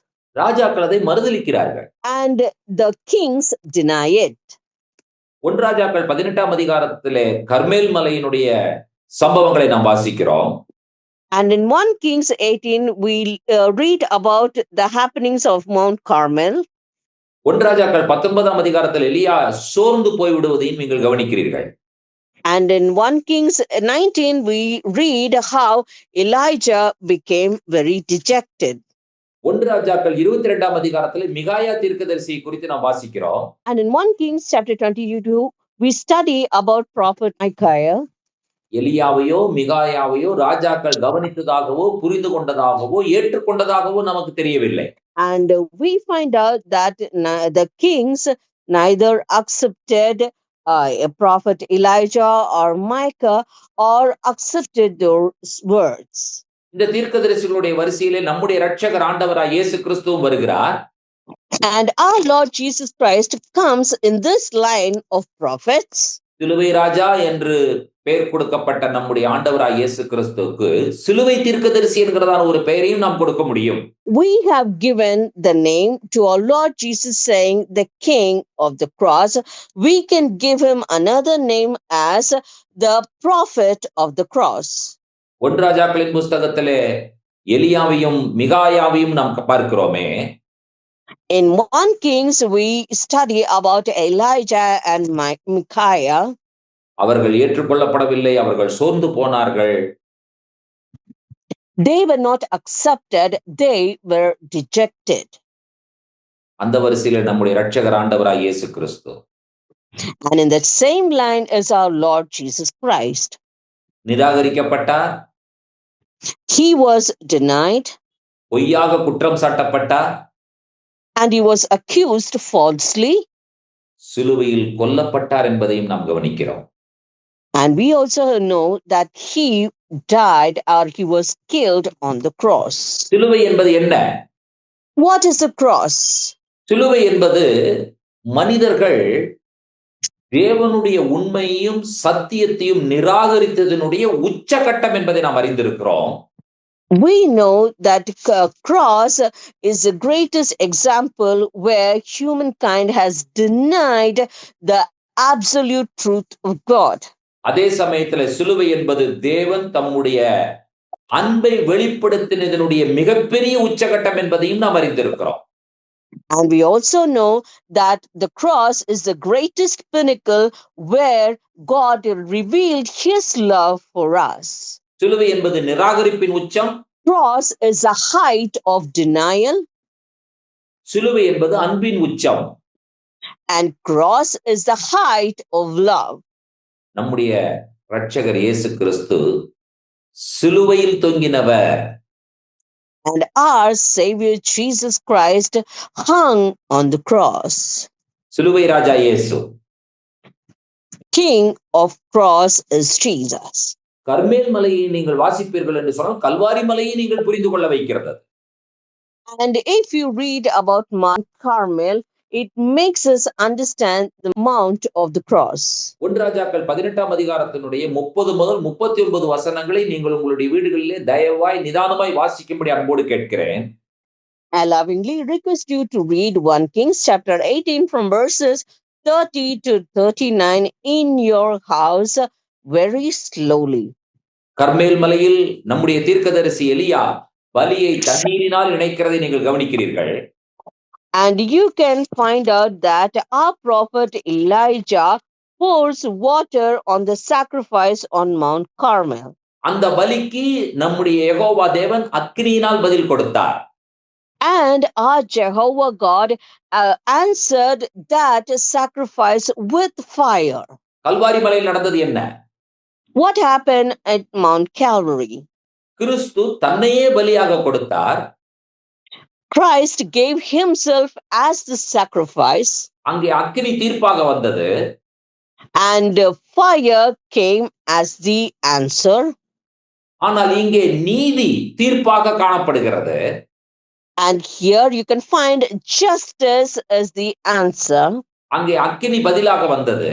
ராஜாக்கள் அதை மறுதலிக்கிறார்கள். and the kings deny it. ஒன்று ராஜாக்கள் 18ஆம் அதிகாரத்திலே கர்மேல் மலையினுடைய சம்பவங்களை நாம் வாசிக்கிறோம். And in 1 Kings 18, we read about the happenings of Mount Carmel. ஒன்று ராஜாக்கள் 19ஆம் அதிகாரத்தில் எலியா சோர்ந்து போய் விடுவதையும் நீங்கள் கவனிக்கிறீர்கள். And in 1 Kings 19, we read how Elijah became very dejected. ஒன்று ராஜாக்கள் 22ஆம் அதிகாரத்தில் மிகாயா தீர்க்கதரிசி குறித்து நாம் வாசிக்கிறோம். And in 1 Kings chapter 22, we study about prophet Micaiah. எலியாவையோ மிகாயாவையோ ராஜாக்கள் கவனித்ததாகவோ புரிந்து கொண்டதாகவோ ஏற்றுக்கொண்டதாகவோ நமக்கு தெரியவில்லை. And we find out that the kings neither accepted a prophet Elijah or Micah or accepted those words. இந்த தீர்க்கதரிசிகளுடைய வரிசையிலே நம்முடைய இரட்சகர் ஆண்டவராய் இயேசு கிறிஸ்துவும் வருகிறார். And our Lord Jesus Christ comes in this line of prophets. சிலுவை ராஜா என்று பெயர் கொடுக்கப்பட்ட நம்முடைய ஆண்டவராய் இயேசு கிறிஸ்துவுக்கு சிலுவை தீர்க்கதரிசி என்கிறதான ஒரு பெயரையும் நாம் கொடுக்க முடியும். We have given the name to our Lord Jesus, saying the King of the Cross. We can give him another name as the Prophet of the Cross. ஒன்று ராஜாக்களின் புஸ்தகத்திலே எலியாவையும் மிகாயாவையும் நாம் பார்க்கிறோமே. In 1 Kings, we study about Elijah and Micaiah. அவர்கள் ஏற்றுக்கொள்ளப்படவில்லை, அவர்கள் சோர்ந்து போனார்கள். They were not accepted, they were dejected. அந்த வரிசையிலே நம்முடைய இரட்சகர் ஆண்டவராய் இயேசு கிறிஸ்து. And in that same line is our Lord Jesus Christ. நிராகரிக்கப்பட்டார். He was denied. பொய்யாக குற்றம் சாட்டப்பட்டார். And he was accused falsely. சிலுவையில் கொல்லப்பட்டார் என்பதையும் நாம் கவனிக்கிறோம். And we also know that he died or he was killed on the cross. சிலுவை என்பது என்ன? What is the cross? சிலுவை என்பது மனிதர்கள் தேவனுடைய உண்மையையும் சத்தியத்தையும் நிராகரித்ததனுடைய உச்சகட்டம் என்பதை நாம் அறிந்திருக்கிறோம். We know that cross is the greatest example where humankind has denied the absolute truth of God. அதே சமயத்தில் சிலுவை என்பது தேவன் தம்முடைய அன்பை வெளிப்படுத்தினதனுடைய மிகப்பெரிய உச்சகட்டம் என்பதையும் நாம் அறிந்திருக்கிறோம். And we also know that the cross is the greatest pinnacle where God revealed his love for us. சிலுவை என்பது நிராகரிப்பின் உச்சம். Cross is the height of denial. சிலுவை என்பது அன்பின் உச்சம். And cross is the height of love. நம்முடைய இரட்சகர் இயேசு கிறிஸ்து சிலுவையில் தொங்கினவர். And our Savior Jesus Christ hung on the cross. சிலுவை ராஜா இயேசு. King of cross is Jesus. கர்மேல் மலையை நீங்கள் வாசிப்பீர்கள் என்று சொன்னால் கல்வாரி மலையை நீங்கள் புரிந்து கொள்ள வைக்கிறது. And if you read about Mount Carmel, it makes us understand the mount of the cross. ஒன்று ராஜாக்கள் 18ஆம் அதிகாரத்தினுடைய 30 முதல் 39 வசனங்களை நீங்கள் உங்களுடைய வீடுகளிலே தயவாய் நிதானமாய் வாசிக்கும்படி அன்போடு கேட்கிறேன். I lovingly request you to read 1 Kings chapter 18 from verses 30 to 39 in your house very slowly. கர்மேல் மலையில் நம்முடைய தீர்க்கதரிசி எலியா பலியை தண்ணீரினால் இணைக்கிறதை நீங்கள் கவனிக்கிறீர்கள். And you can find out that our prophet Elijah pours water on the sacrifice on Mount Carmel. அந்த பலிக்கு நம்முடைய யெகோவா தேவன் அக்கினியினால் பதில் கொடுத்தார். And our Jehovah God answered that sacrifice with fire. Kalvari மலையில் நடந்தது என்ன? What happened at Mount Calvary? கிறிஸ்து தன்னையே பலியாக கொடுத்தார். Christ gave himself as the sacrifice. அங்கே அக்கினி தீர்ப்பாக வந்தது. And fire came as the answer. ஆனால் இங்கே நீதி தீர்ப்பாக காணப்படுகிறது. And here you can find justice as the answer. அங்கே அக்கினி பதிலாக வந்தது.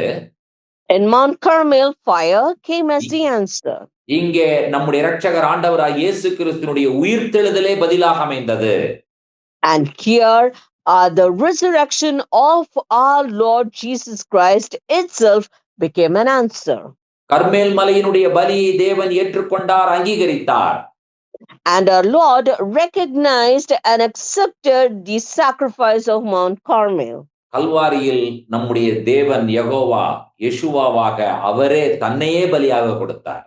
In Mount Carmel, fire came as the answer. இங்கே நம்முடைய இரட்சகர் ஆண்டவராய் இயேசு கிறிஸ்துவினுடைய உயிர்த்தெழுதலே பதிலாக அமைந்தது. And here the resurrection of our Lord Jesus Christ itself became an answer. கர்மேல் மலையினுடைய பலியை தேவன் ஏற்றுக்கொண்டார், அங்கீகரித்தார். And our Lord recognized and accepted the sacrifice of Mount Carmel. கல்வாரியில் நம்முடைய தேவன் யெகோவா யெஷுவாவாக அவரே தன்னையே பலியாக கொடுத்தார்.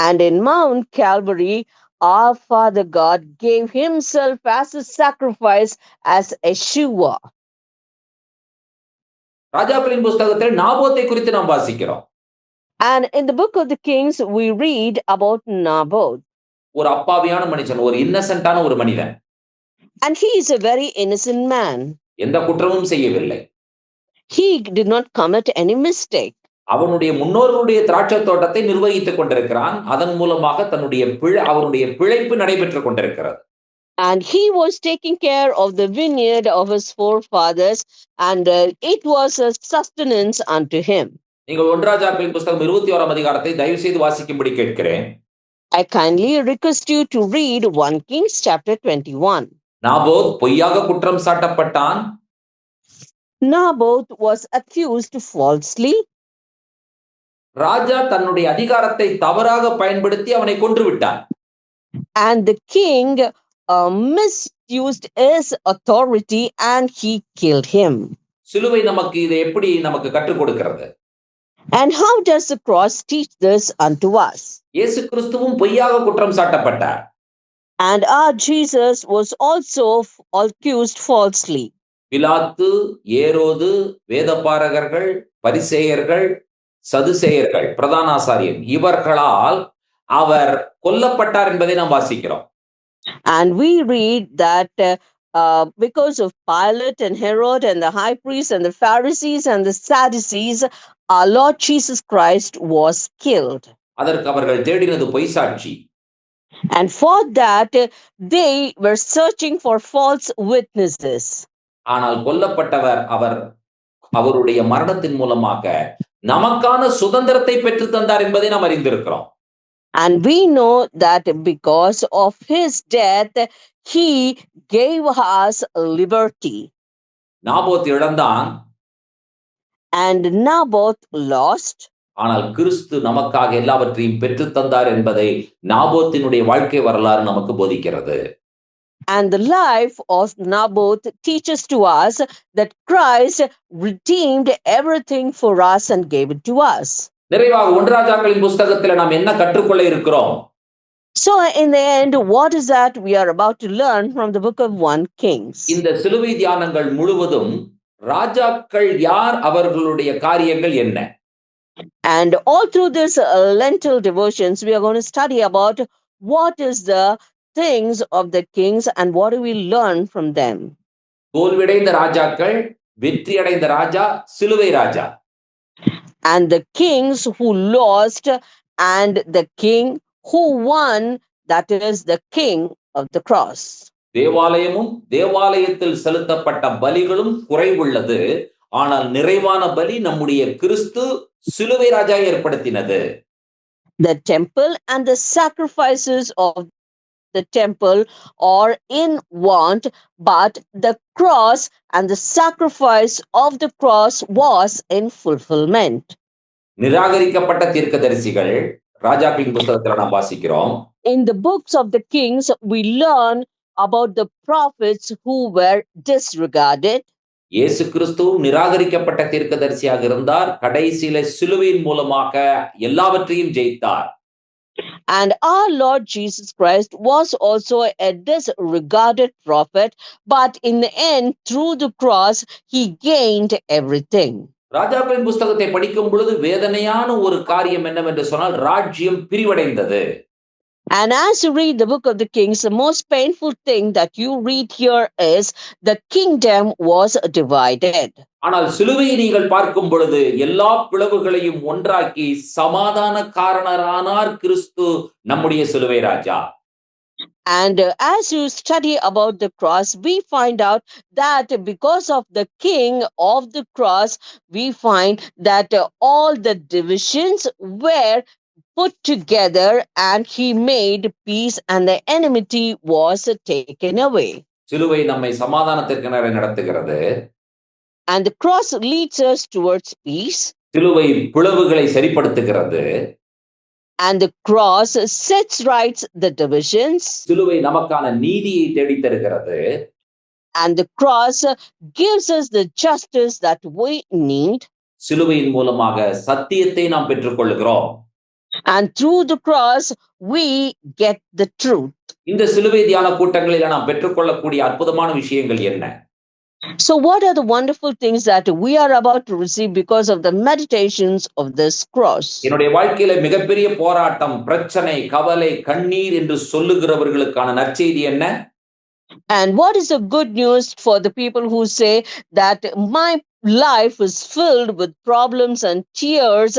And in Mount Calvary, our Father God gave himself as a sacrifice as Yeshua. ராஜாக்களின் புஸ்தகத்தில் நாபோத்தை குறித்து நாம் வாசிக்கிறோம். And in the book of the Kings, we read about Naboth. ஒரு அப்பாவியான மனுஷன், ஒரு இன்னசென்ட்டான ஒரு மனிதன். And he is a very innocent man. எந்த குற்றமும் செய்யவில்லை. He did not commit any mistake. அவனுடைய முன்னோர்களுடைய திராட்சை தோட்டத்தை நிர்வகித்துக் கொண்டிருக்கிறான். அதன் மூலமாக அவனுடைய பிழைப்பு நடைபெற்றுக் கொண்டிருக்கிறது. And he was taking care of the vineyard of his forefathers, and it was a sustenance unto him. நீங்கள் ஒன்றாஜாக்களின் புஸ்தகம் 21ஆம் அதிகாரத்தை தயவு செய்து வாசிக்கும்படி கேட்கிறேன். I kindly request you to read 1 Kings chapter 21. Naboth பொய்யாக குற்றம் சாட்டப்பட்டான். Naboth was accused falsely. ராஜா தன்னுடைய அதிகாரத்தை தவறாக பயன்படுத்தி அவனை கொன்று விட்டான். And the king misused his authority and he killed him. சிலுவை நமக்கு இதை எப்படி நமக்கு கற்றுக் கொடுக்கிறது? And how does the cross teach this unto us? இயேசு கிறிஸ்துவும் பொய்யாக குற்றம் சாட்டப்பட்டார். And our Jesus was also accused falsely. பிலாத்து, ஏரோது, வேதபாரகர்கள், பரிசேயர்கள், சதுசேயர்கள், பிரதான ஆசாரியர் இவர்களால் அவர் கொல்லப்பட்டார் என்பதை நாம் வாசிக்கிறோம். And we read that because of Pilate and Herod and the high priests and the Pharisees and the Sadducees, our Lord Jesus Christ was killed. அதற்கு அவர்கள் தேடினது பொய்சாட்சி. And for that, they were searching for false witnesses. ஆனால் கொல்லப்பட்டவர் அவருடைய மரணத்தின் மூலமாக நமக்கான சுதந்திரத்தை பெற்று தந்தார் என்பதை நாம் அறிந்திருக்கிறோம். And we know that because of his death, he gave us liberty. Naboth இழந்தான். And Naboth lost. ஆனால் கிறிஸ்து நமக்காக எல்லாவற்றையும் பெற்று தந்தார் என்பதை நாபோத்தினுடைய வாழ்க்கை வரலாறு நமக்கு போதிக்கிறது. And the life of Naboth teaches to us that Christ redeemed everything for us and gave it to us. நிறைவாக ஒன்றாஜாக்களின் புஸ்தகத்தில் நாம் என்ன கற்றுக்கொள்ள இருக்கிறோம்? So in the end, what is that we are about to learn from the book of 1 Kings? இந்த சிலுவை தியானங்கள் முழுவதும் ராஜாக்கள் யார், அவர்களுடைய காரியங்கள் என்ன? And all through this Lentil devotions, we are going to study about what is the things of the kings and what do we learn from them. தோல்வியடைந்த ராஜாக்கள், வெற்றி அடைந்த ராஜா, சிலுவை ராஜா. And the kings who lost and the king who won, that is the king of the cross. தேவாலயமும் தேவாலயத்தில் செலுத்தப்பட்ட பலிகளும் குறைவுள்ளது. ஆனால் நிறைவான பலி நம்முடைய கிறிஸ்து சிலுவை ராஜா ஏற்படுத்தினது. The temple and the sacrifices of the temple are in want, but the cross and the sacrifice of the cross was in fulfillment. நிராகரிக்கப்பட்ட தீர்க்கதரிசிகள் ராஜாக்களின் புத்தகத்தில் நாம் வாசிக்கிறோம். In the books of the kings, we learn about the prophets who were disregarded. இயேசு கிறிஸ்துவும் நிராகரிக்கப்பட்ட தீர்க்கதரிசியாக இருந்தார். கடைசியில சிலுவையின் மூலமாக எல்லாவற்றையும் ஜெயித்தார். And our Lord Jesus Christ was also a disregarded prophet, but in the end, through the cross, he gained everything. ராஜாக்களின் புத்தகத்தை படிக்கும் பொழுது வேதனையான ஒரு காரியம் என்னவென்று சொன்னால் ராஜ்யம் பிரிவடைந்தது. And as you read the book of the Kings, the most painful thing that you read here is the kingdom was divided. ஆனால் சிலுவையை நீங்கள் பார்க்கும் பொழுது எல்லா பிளவுகளையும் ஒன்றாக்கி சமாதான காரணரானார் கிறிஸ்து, நம்முடைய சிலுவை ராஜா. And as you study about the cross, we find out that because of the king of the cross, we find that all the divisions were put together and he made peace and the enmity was taken away. சிலுவை நம்மை சமாதானத்திற்கு நேரே நடத்துகிறது. And the cross leads us towards peace. சிலுவை பிளவுகளை சரிப்படுத்துகிறது. And the cross sets right the divisions. சிலுவை நமக்கான நீதியை தேடித் தருகிறது. And the cross gives us the justice that we need. சிலுவையின் மூலமாக சத்தியத்தை நாம் பெற்றுக்கொள்கிறோம். And through the cross, we get the truth. இந்த சிலுவை தியான கூட்டங்களில் நாம் பெற்றுக்கொள்ளக்கூடிய அற்புதமான விஷயங்கள் என்ன? So, what are the wonderful things that we are about to receive because of the meditations of this cross? என்னுடைய வாழ்க்கையில மிகப்பெரிய போராட்டம், பிரச்சனை, கவலை, கண்ணீர் என்று சொல்லுகிறவர்களுக்கான நற்செய்தி என்ன? And what is the good news for the people who say that my life is filled with problems and tears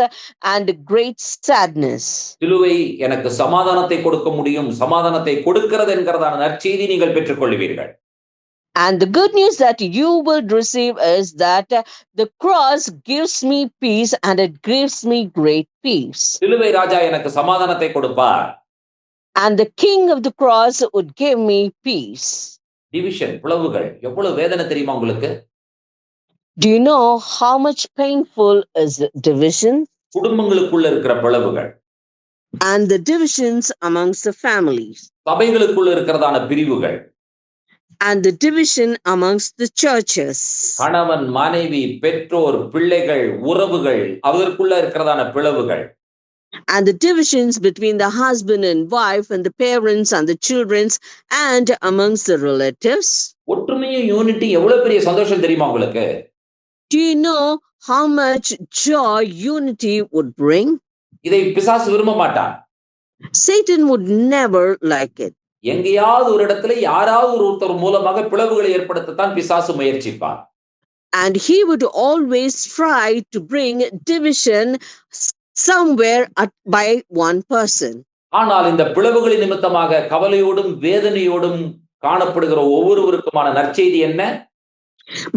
and great sadness? சிலுவை எனக்கு சமாதானத்தை கொடுக்க முடியும், சமாதானத்தை கொடுக்கிறது என்கிறதான நற்செய்தி நீங்கள் பெற்றுக்கொள்வீர்கள். And the good news that you will receive is that the cross gives me peace and it gives me great peace. சிலுவை ராஜா எனக்கு சமாதானத்தை கொடுப்பார். And the king of the cross would give me peace. Division, பிளவுகள் எவ்வளவு வேதனை தெரியுமா உங்களுக்கு? Do you know how much painful is division? குடும்பங்களுக்குள்ள இருக்கிற பிளவுகள். And the divisions amongst the families. சபைகளுக்குள்ள இருக்கிறதான பிரிவுகள். And the division amongst the churches. கணவன், மனைவி, பெற்றோர், பிள்ளைகள், உறவுகள், அவர்களுக்குள்ள இருக்கிறதான பிளவுகள். And the divisions between the husband and wife and the parents and the children and amongst the relatives. ஒற்றுமையும் யூனிட்டி எவ்வளவு பெரிய சந்தோஷம் தெரியுமா உங்களுக்கு? Do you know how much joy unity would bring? இதை பிசாசு விரும்ப மாட்டான். Satan would never like it. எங்கேயாவது ஒரு இடத்துல யாராவது ஒருத்தர் மூலமாக பிளவுகளை ஏற்படுத்தத்தான் பிசாசு முயற்சிப்பான். And he would always try to bring division somewhere by one person. ஆனால் இந்த பிளவுகளின் நிமித்தமாக கவலையோடும் வேதனையோடும் காணப்படுகிற ஒவ்வொருவருக்குமான நற்செய்தி என்ன?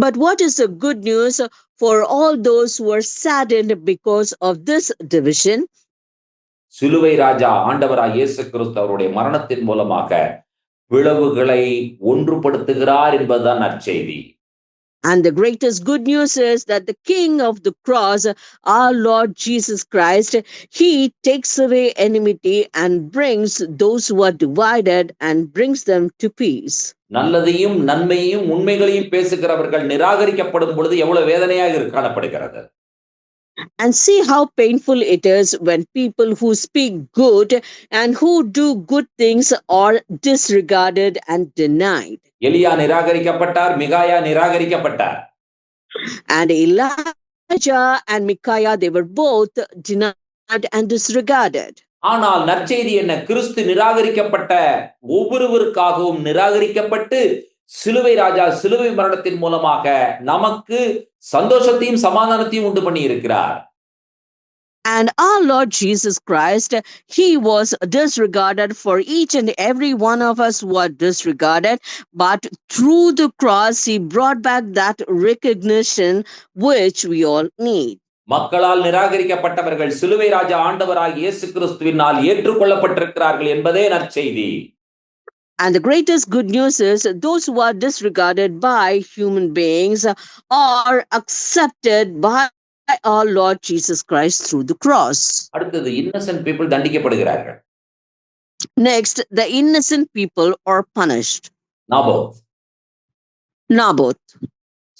But what is the good news for all those who are saddened because of this division? சிலுவை ராஜா ஆண்டவராய் இயேசு கிறிஸ்து அவருடைய மரணத்தின் மூலமாக பிளவுகளை ஒன்றுபடுத்துகிறார் என்பதுதான் நற்செய்தி. And the greatest good news is that the King of the cross, our Lord Jesus Christ, he takes away enmity and brings those who are divided and brings them to peace. நல்லதையும் நன்மையையும் உண்மைகளையும் பேசுகிறவர்கள் நிராகரிக்கப்படும் பொழுது எவ்வளவு வேதனையாக காணப்படுகிறது. And see how painful it is when people who speak good and who do good things are disregarded and denied. எலியா நிராகரிக்கப்பட்டார், மிகாயா நிராகரிக்கப்பட்டார். And Elijah and Micaiah, they were both denied and disregarded. ஆனால் நற்செய்தி என்ன? கிறிஸ்து நிராகரிக்கப்பட்ட ஒவ்வொருவருக்காகவும் நிராகரிக்கப்பட்டு சிலுவை ராஜா சிலுவை மரணத்தின் மூலமாக நமக்கு சந்தோஷத்தையும் சமாதானத்தையும் உண்டு பண்ணி இருக்கிறார். And our Lord Jesus Christ, he was disregarded for each and every one of us who are disregarded. But through the cross, he brought back that recognition which we all need. மக்களால் நிராகரிக்கப்பட்டவர்கள் சிலுவை ராஜா ஆண்டவராகிய இயேசு கிறிஸ்துவினால் ஏற்றுக்கொள்ளப்பட்டிருக்கிறார்கள் என்பதே நற்செய்தி. And the greatest good news is those who are disregarded by human beings are accepted by our Lord Jesus Christ through the cross. அடுத்தது innocent people தண்டிக்கப்படுகிறார்கள். Next, the innocent people are punished. Naboth.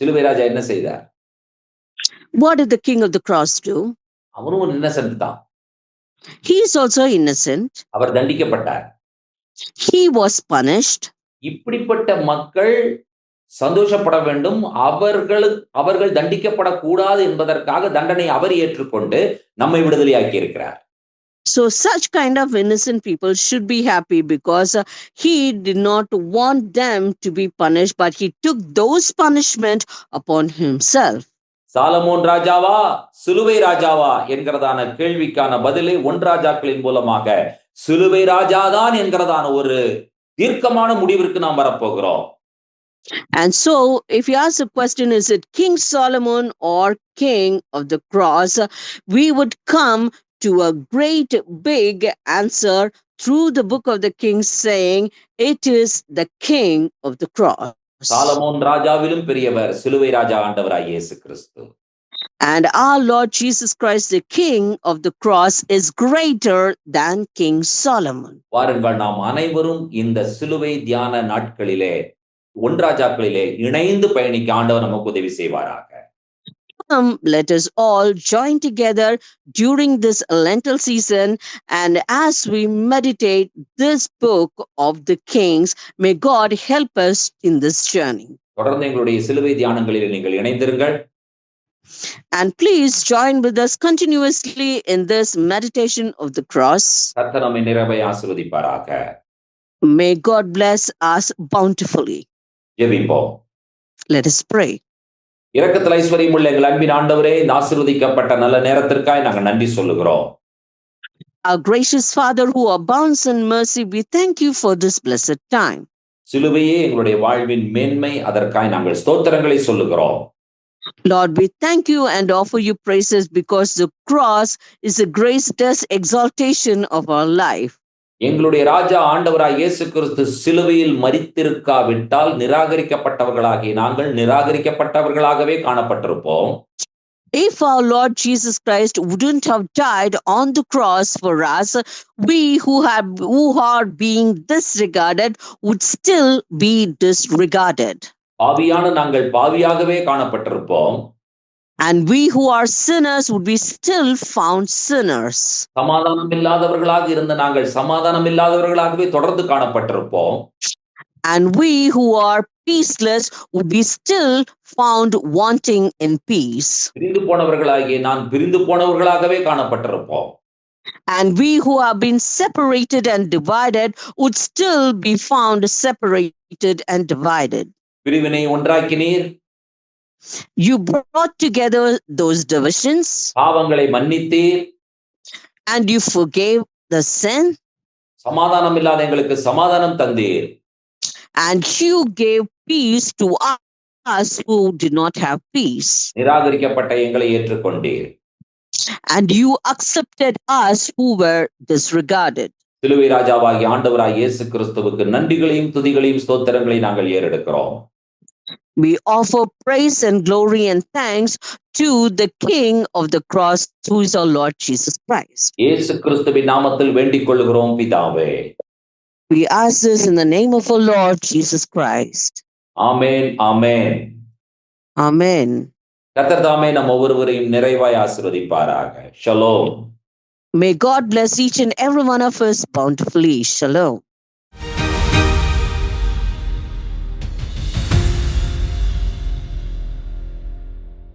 சிலுவை ராஜா என்ன செய்தார்? What did the king of the cross do? அவரும் ஒரு innocent தான். He is also innocent. Our தண்டிக்கப்பட்டார். He was punished. இப்படிப்பட்ட மக்கள் சந்தோஷப்பட வேண்டும், அவர்கள் தண்டிக்கப்படக்கூடாது என்பதற்காக தண்டனை அவர் ஏற்றுக்கொண்டு நம்மை விடுதலையாக்கி இருக்கிறார். So such kind of innocent people should be happy because he did not want them to be punished, but he took those punishment upon himself. Solomon ராஜாவா சிலுவை ராஜாவா என்கிறதான கேள்விக்கான பதிலை 1 ராஜாக்களின் மூலமாக சிலுவை ராஜாதான் என்கிறதான ஒரு தீர்க்கமான முடிவிற்கு நாம் வரப்போகிறோம். And so, if you ask the question, is it King Solomon or King of the Cross? We would come to a great big answer through the book of the Kings saying, it is the King of the Cross. Solomon ராஜாவிலும் பெரியவர் சிலுவை ராஜா ஆண்டவராய் இயேசு கிறிஸ்து. And our Lord Jesus Christ, the King of the Cross, is greater than King Solomon. வாருங்கள் நாம் அனைவரும் இந்த சிலுவை தியான நாட்களிலே 1 ராஜாக்களிலே இணைந்து பயணிக்க ஆண்டவர் நமக்கு உதவி செய்வாராக. Come, let us all join together during this Lenten season, and as we meditate this book of the Kings, may God help us in this journey. தொடர்ந்து எங்களுடைய சிலுவை தியானங்களில் நீங்கள் இணைந்திருங்கள். And please join with us continuously in this meditation of the cross. கர்த்தர் நம்மை நிறைவாய் ஆசீர்வதிப்பாராக. May God bless us bountifully. ஜெபிப்போம். Let us pray. இரக்கத்தில் ஐஸ்வரியமுள்ள எங்கள் அன்பின் ஆண்டவரே, இந்த ஆசீர்வதிக்கப்பட்ட நல்ல நேரத்திற்காய் நாங்கள் நன்றி சொல்லுகிறோம். Our gracious Father who abounds in mercy, we thank you for this blessed time. சிலுவையே எங்களுடைய வாழ்வின் மேன்மை, அதற்காய் நாங்கள் ஸ்தோத்திரங்களை சொல்லுகிறோம். Lord, we thank you and offer you praises because the cross is the greatest exaltation of our life. எங்களுடைய ராஜா ஆண்டவராய் இயேசு கிறிஸ்து சிலுவையில் மரித்திருக்காவிட்டால் நிராகரிக்கப்பட்டவர்களாகி நாங்கள் நிராகரிக்கப்பட்டவர்களாகவே காணப்பட்டிருப்போம். If our Lord Jesus Christ wouldn't have died on the cross for us, we who are being disregarded would still be disregarded. பாவியான நாங்கள் பாவியாகவே காணப்பட்டிருப்போம். And we who are sinners would be still found sinners. சமாதானம் இல்லாதவர்களாக இருந்த நாங்கள் சமாதானம் இல்லாதவர்களாகவே தொடர்ந்து காணப்பட்டிருப்போம். And we who are peaceless would be still found wanting in peace. பிரிந்து போனவர்களாகிய நான் பிரிந்து போனவர்களாகவே காணப்பட்டிருப்போம். And we who have been separated and divided would still be found separated and divided. பிரிவினை ஒன்றாக்கினீர். You brought together those divisions. பாவங்களை மன்னித்தீர். And you forgave the sin. சமாதானம் இல்லாத எங்களுக்கு சமாதானம் தந்தீர். And you gave peace to us who did not have peace. நிராகரிக்கப்பட்ட எங்களை ஏற்றுக்கொண்டீர். And you accepted us who were disregarded. சிலுவை ராஜாவாகிய ஆண்டவராய் இயேசு கிறிஸ்துவுக்கு நன்றிகளையும் துதிகளையும் ஸ்தோத்திரங்களையும் நாங்கள் ஏறெடுக்கிறோம். We offer praise and glory and thanks to the King of the cross, who is our Lord Jesus Christ. இயேசு கிறிஸ்துவின் நாமத்தில் வேண்டிக் கொள்கிறோம் பிதாவே. We ask this in the name of our Lord Jesus Christ. Amen, amen. Amen. கர்த்தர் தாமே நம் ஒவ்வொருவரையும் நிறைவாய் ஆசீர்வதிப்பாராக. Shalom. May God bless each and every one of us bountifully. Shalom.